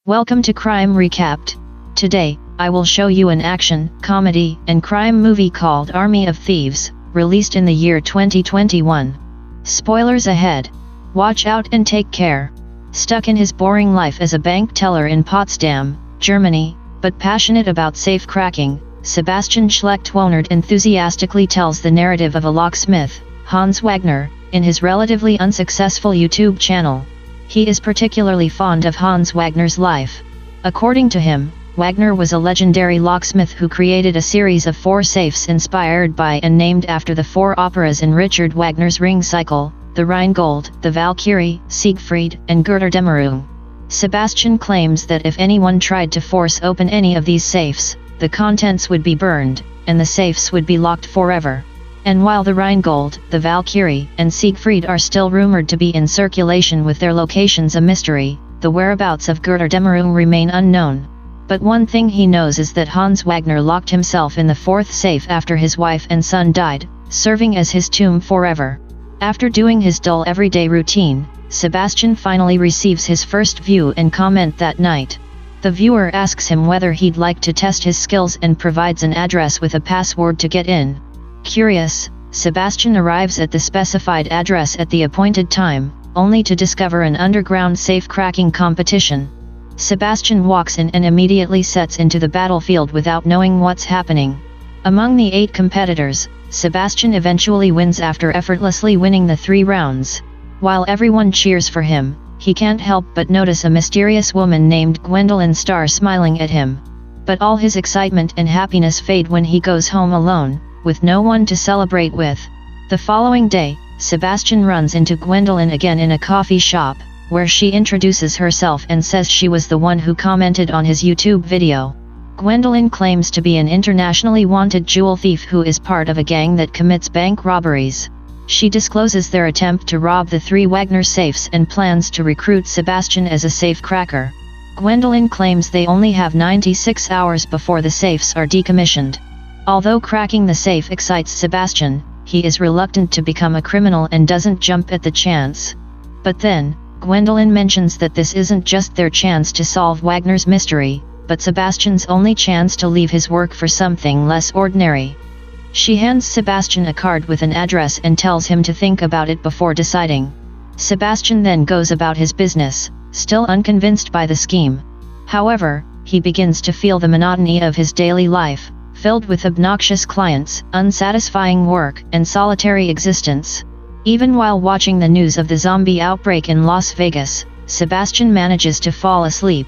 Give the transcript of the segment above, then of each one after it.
Welcome to Crime Recapped. Today, I will show you an action, comedy, and crime movie called Army of Thieves, released in the year 2021. Spoilers ahead. Watch out and take care. Stuck in his boring life as a bank teller in Potsdam, Germany, but passionate about safe cracking, Sebastian Schlecht-Wonert enthusiastically tells the narrative of a locksmith, Hans Wagner, in his relatively unsuccessful YouTube channel. He is particularly fond of Hans Wagner's life. According to him, Wagner was a legendary locksmith who created a series of 4 safes inspired by and named after the 4 operas in Richard Wagner's Ring Cycle, the Rheingold, the Valkyrie, Siegfried, and Götterdämmerung. Sebastian claims that if anyone tried to force open any of these safes, the contents would be burned, and the safes would be locked forever. And while the Rheingold, the Valkyrie, and Siegfried are still rumored to be in circulation with their locations a mystery, the whereabouts of Götterdämmerung remain unknown. But one thing he knows is that Hans Wagner locked himself in the 4th safe after his wife and son died, serving as his tomb forever. After doing his dull everyday routine, Sebastian finally receives his first view and comment that night. The viewer asks him whether he'd like to test his skills and provides an address with a password to get in. Curious, Sebastian arrives at the specified address at the appointed time, only to discover an underground safe cracking competition. Sebastian walks in and immediately sets into the battlefield without knowing what's happening. Among the 8 competitors, Sebastian eventually wins after effortlessly winning the 3 rounds. While everyone cheers for him, he can't help but notice a mysterious woman named Gwendolyn Starr smiling at him. But all his excitement and happiness fade when he goes home alone, with no one to celebrate with. The following day, Sebastian runs into Gwendolyn again in a coffee shop, where she introduces herself and says she was the one who commented on his YouTube video. Gwendolyn claims to be an internationally wanted jewel thief who is part of a gang that commits bank robberies. She discloses their attempt to rob the 3 Wagner safes and plans to recruit Sebastian as a safe cracker. Gwendolyn claims they only have 96 hours before the safes are decommissioned. Although cracking the safe excites Sebastian, he is reluctant to become a criminal and doesn't jump at the chance. But then, Gwendolyn mentions that this isn't just their chance to solve Wagner's mystery, but Sebastian's only chance to leave his work for something less ordinary. She hands Sebastian a card with an address and tells him to think about it before deciding. Sebastian then goes about his business, still unconvinced by the scheme. However, he begins to feel the monotony of his daily life, filled with obnoxious clients, unsatisfying work, and solitary existence. Even while watching the news of the zombie outbreak in Las Vegas, Sebastian manages to fall asleep.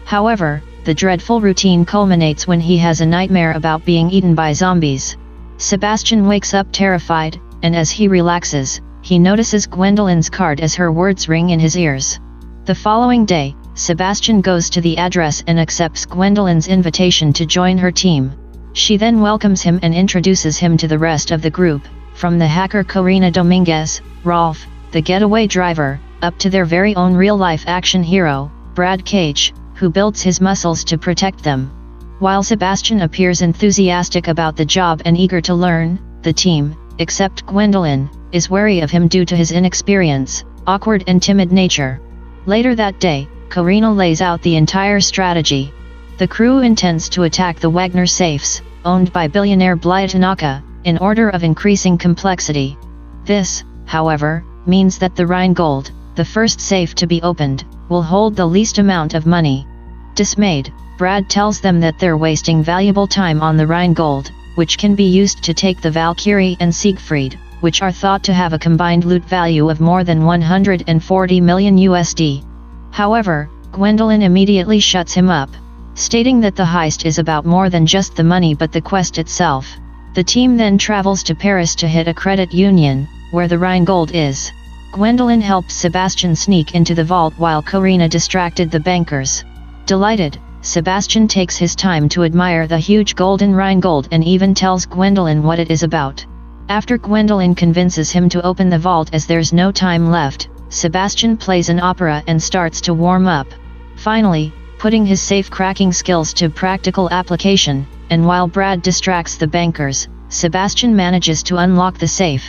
However, the dreadful routine culminates when he has a nightmare about being eaten by zombies. Sebastian wakes up terrified, and as he relaxes, he notices Gwendolyn's card as her words ring in his ears. The following day, Sebastian goes to the address and accepts Gwendolyn's invitation to join her team. She then welcomes him and introduces him to the rest of the group, from the hacker Corina Dominguez, Rolf, the getaway driver, up to their very own real-life action hero, Brad Cage, who builds his muscles to protect them. While Sebastian appears enthusiastic about the job and eager to learn, the team, except Gwendolyn, is wary of him due to his inexperience, awkward and timid nature. Later that day, Corina lays out the entire strategy. The crew intends to attack the Wagner safes, owned by billionaire Bly Tanaka, in order of increasing complexity. This, however, means that the Rheingold, the first safe to be opened, will hold the least amount of money. Dismayed, Brad tells them that they're wasting valuable time on the Rheingold, which can be used to take the Valkyrie and Siegfried, which are thought to have a combined loot value of more than 140 million USD. However, Gwendolyn immediately shuts him up, stating that the heist is about more than just the money but the quest itself. The team then travels to Paris to hit a credit union, where the Rheingold is. Gwendolyn helps Sebastian sneak into the vault while Corina distracted the bankers. Delighted, Sebastian takes his time to admire the huge golden Rheingold and even tells Gwendolyn what it is about. After Gwendolyn convinces him to open the vault as there's no time left, Sebastian plays an opera and starts to warm up. Finally, putting his safe cracking skills to practical application, and while Brad distracts the bankers, Sebastian manages to unlock the safe.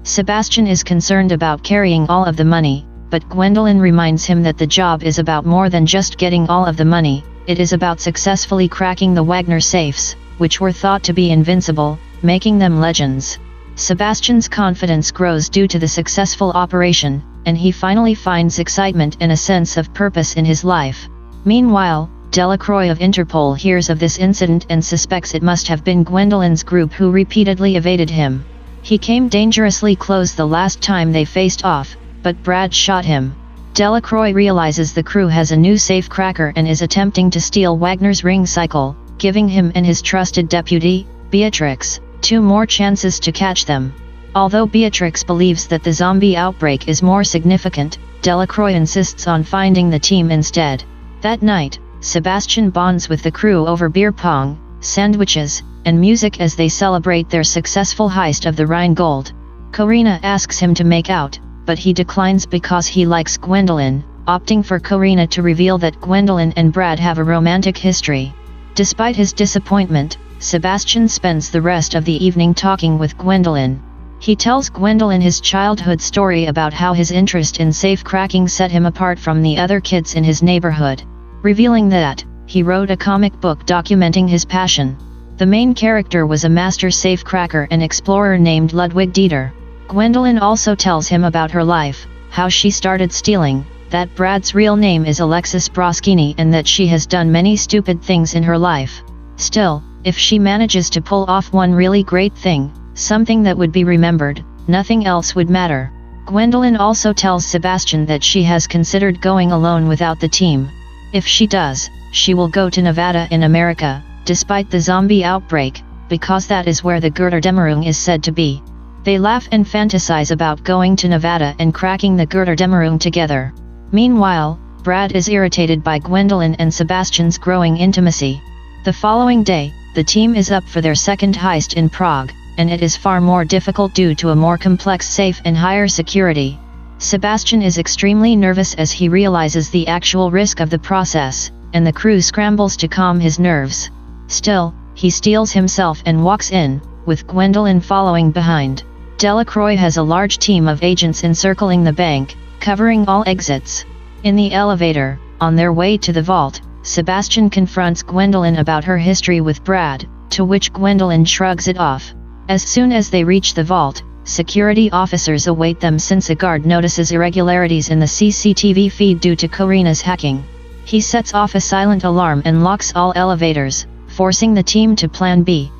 Sebastian is concerned about carrying all of the money, but Gwendolyn reminds him that the job is about more than just getting all of the money, it is about successfully cracking the Wagner safes, which were thought to be invincible, making them legends. Sebastian's confidence grows due to the successful operation, and he finally finds excitement and a sense of purpose in his life. Meanwhile, Delacroix of Interpol hears of this incident and suspects it must have been Gwendolyn's group who repeatedly evaded him. He came dangerously close the last time they faced off, but Brad shot him. Delacroix realizes the crew has a new safecracker and is attempting to steal Wagner's ring cycle, giving him and his trusted deputy, Beatrix, 2 more chances to catch them. Although Beatrix believes that the zombie outbreak is more significant, Delacroix insists on finding the team instead. That night, Sebastian bonds with the crew over beer pong, sandwiches, and music as they celebrate their successful heist of the Rheingold. Corina asks him to make out, but he declines because he likes Gwendolyn, opting for Corina to reveal that Gwendolyn and Brad have a romantic history. Despite his disappointment, Sebastian spends the rest of the evening talking with Gwendolyn. He tells Gwendolyn his childhood story about how his interest in safe-cracking set him apart from the other kids in his neighborhood, revealing that he wrote a comic book documenting his passion. The main character was a master safecracker and explorer named Ludwig Dieter. Gwendolyn also tells him about her life, how she started stealing, that Brad's real name is Alexis Broschini and that she has done many stupid things in her life. Still, if she manages to pull off one really great thing, something that would be remembered, nothing else would matter. Gwendolyn also tells Sebastian that she has considered going alone without the team. If she does, she will go to Nevada in America, despite the zombie outbreak, because that is where the Götterdämmerung is said to be. They laugh and fantasize about going to Nevada and cracking the Götterdämmerung together. Meanwhile, Brad is irritated by Gwendolyn and Sebastian's growing intimacy. The following day, the team is up for their second heist in Prague, and it is far more difficult due to a more complex safe and higher security. Sebastian is extremely nervous as he realizes the actual risk of the process, and the crew scrambles to calm his nerves. Still, he steels himself and walks in, with Gwendolyn following behind. Delacroix has a large team of agents encircling the bank, covering all exits. In the elevator, on their way to the vault, Sebastian confronts Gwendolyn about her history with Brad, to which Gwendolyn shrugs it off. As soon as they reach the vault, security officers await them since a guard notices irregularities in the CCTV feed due to Corina's hacking. He sets off a silent alarm and locks all elevators, forcing the team to Plan B.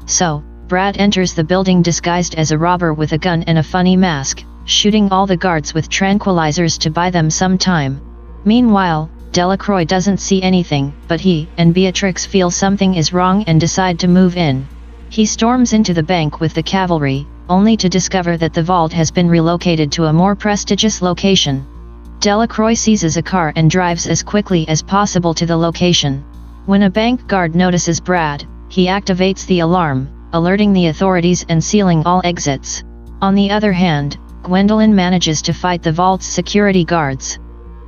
So, Brad enters the building disguised as a robber with a gun and a funny mask, shooting all the guards with tranquilizers to buy them some time. Meanwhile, Delacroix doesn't see anything, but he and Beatrix feel something is wrong and decide to move in. He storms into the bank with the cavalry, only to discover that the vault has been relocated to a more prestigious location. Delacroix seizes a car and drives as quickly as possible to the location. When a bank guard notices Brad, he activates the alarm, alerting the authorities and sealing all exits. On the other hand, Gwendolyn manages to fight the vault's security guards.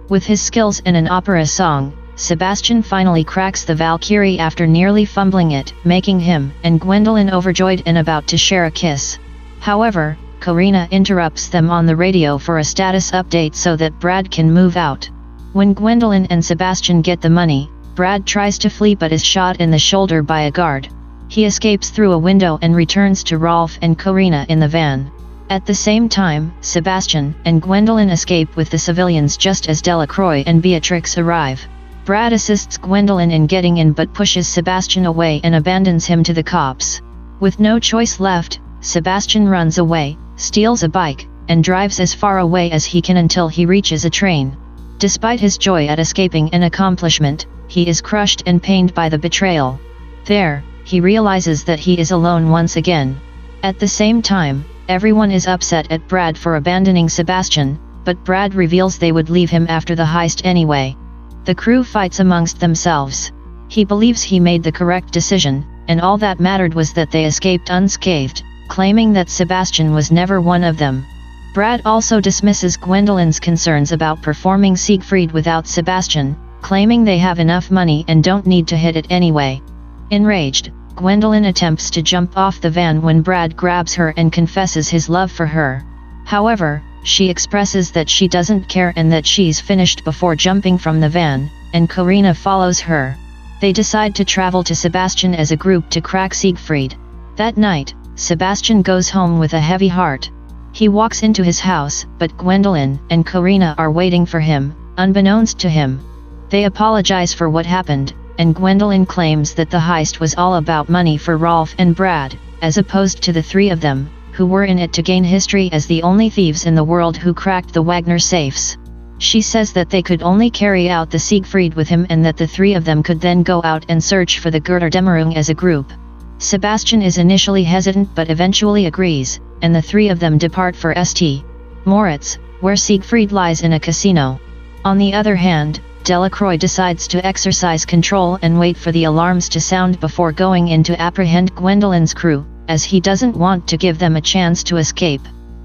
With his skills in an opera song, Sebastian finally cracks the Valkyrie after nearly fumbling it, making him and Gwendolyn overjoyed and about to share a kiss. However, Corina interrupts them on the radio for a status update so that Brad can move out. When Gwendolyn and Sebastian get the money, Brad tries to flee but is shot in the shoulder by a guard. He escapes through a window and returns to Rolf and Corina in the van. At the same time, Sebastian and Gwendolyn escape with the civilians just as Delacroix and Beatrix arrive. Brad assists Gwendolyn in getting in but pushes Sebastian away and abandons him to the cops. With no choice left, Sebastian runs away, steals a bike, and drives as far away as he can until he reaches a train. Despite his joy at escaping an accomplishment, he is crushed and pained by the betrayal. There, he realizes that he is alone once again. At the same time, everyone is upset at Brad for abandoning Sebastian, but Brad reveals they would leave him after the heist anyway. The crew fights amongst themselves. He believes he made the correct decision, and all that mattered was that they escaped unscathed, claiming that Sebastian was never one of them. Brad also dismisses Gwendolyn's concerns about performing Siegfried without Sebastian, claiming they have enough money and don't need to hit it anyway. Enraged, Gwendolyn attempts to jump off the van when Brad grabs her and confesses his love for her. However, she expresses that she doesn't care and that she's finished before jumping from the van, and Karina follows her. They decide to travel to Sebastian as a group to crack Siegfried. That night, Sebastian goes home with a heavy heart. He walks into his house, but Gwendolyn and Karina are waiting for him, unbeknownst to him. They apologize for what happened, and Gwendolyn claims that the heist was all about money for Rolf and Brad, as opposed to the three of them, who were in it to gain history as the only thieves in the world who cracked the Wagner safes. She says that they could only carry out the Siegfried with him and that the three of them could then go out and search for the Götterdämmerung as a group. Sebastian is initially hesitant but eventually agrees, and the three of them depart for St. Moritz, where Siegfried lies in a casino. On the other hand, Delacroix decides to exercise control and wait for the alarms to sound before going in to apprehend Gwendolyn's crew, as he doesn't want to give them a chance to escape.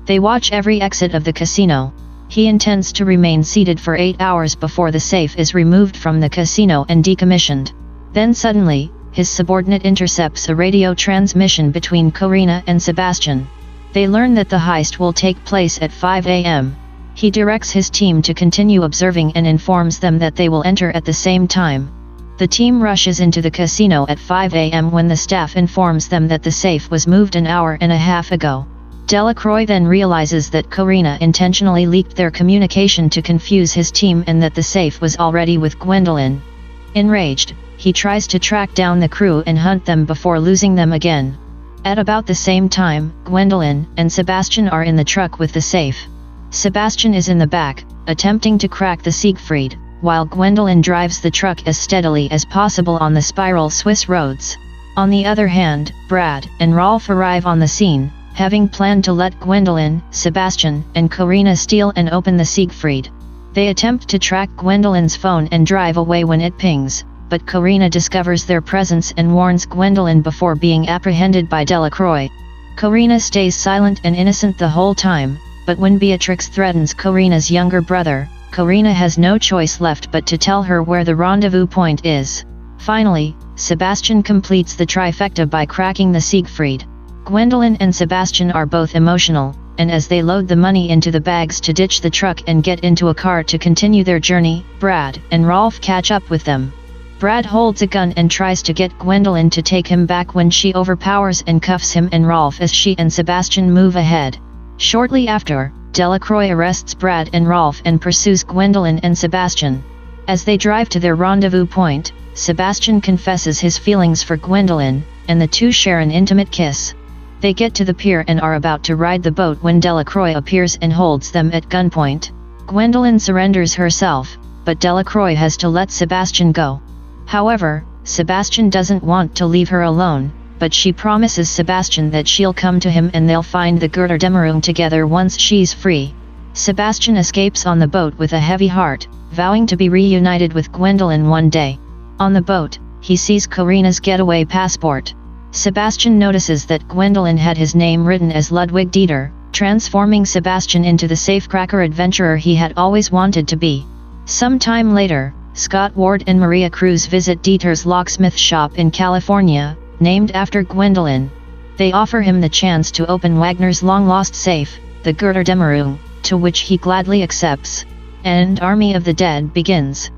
They watch every exit of the casino. He intends to remain seated for 8 hours before the safe is removed from the casino and decommissioned. Then suddenly, his subordinate intercepts a radio transmission between Karina and Sebastian. They learn that the heist will take place at 5 a.m. He directs his team to continue observing and informs them that they will enter at the same time. The team rushes into the casino at 5 a.m. when the staff informs them that the safe was moved an hour and a half ago. Delacroix then realizes that Karina intentionally leaked their communication to confuse his team and that the safe was already with Gwendolyn. Enraged, he tries to track down the crew and hunt them before losing them again. At about the same time, Gwendolyn and Sebastian are in the truck with the safe. Sebastian is in the back, attempting to crack the Siegfried, while Gwendolyn drives the truck as steadily as possible on the spiral Swiss roads. On the other hand, Brad and Rolf arrive on the scene, having planned to let Gwendolyn, Sebastian, and Karina steal and open the Siegfried. They attempt to track Gwendolyn's phone and drive away when it pings, but Karina discovers their presence and warns Gwendolyn before being apprehended by Delacroix. Karina stays silent and innocent the whole time, but when Beatrix threatens Karina's younger brother, Karina has no choice left but to tell her where the rendezvous point is. Finally, Sebastian completes the trifecta by cracking the Siegfried. Gwendolyn and Sebastian are both emotional, and as they load the money into the bags to ditch the truck and get into a car to continue their journey, Brad and Rolf catch up with them. Brad holds a gun and tries to get Gwendolyn to take him back when she overpowers and cuffs him and Rolf as she and Sebastian move ahead. Shortly after, Delacroix arrests Brad and Rolf and pursues Gwendolyn and Sebastian. As they drive to their rendezvous point, Sebastian confesses his feelings for Gwendolyn, and the two share an intimate kiss. They get to the pier and are about to ride the boat when Delacroix appears and holds them at gunpoint. Gwendolyn surrenders herself, but Delacroix has to let Sebastian go. However, Sebastian doesn't want to leave her alone, but she promises Sebastian that she'll come to him and they'll find the Götterdämmerung together once she's free. Sebastian escapes on the boat with a heavy heart, vowing to be reunited with Gwendolyn one day. On the boat, he sees Karina's getaway passport. Sebastian notices that Gwendolyn had his name written as Ludwig Dieter, transforming Sebastian into the safecracker adventurer he had always wanted to be. Some time later, Scott Ward and Maria Cruz visit Dieter's locksmith shop in California, named after Gwendolyn. They offer him the chance to open Wagner's long-lost safe, the Götterdämmerung, to which he gladly accepts. And Army of the Dead begins.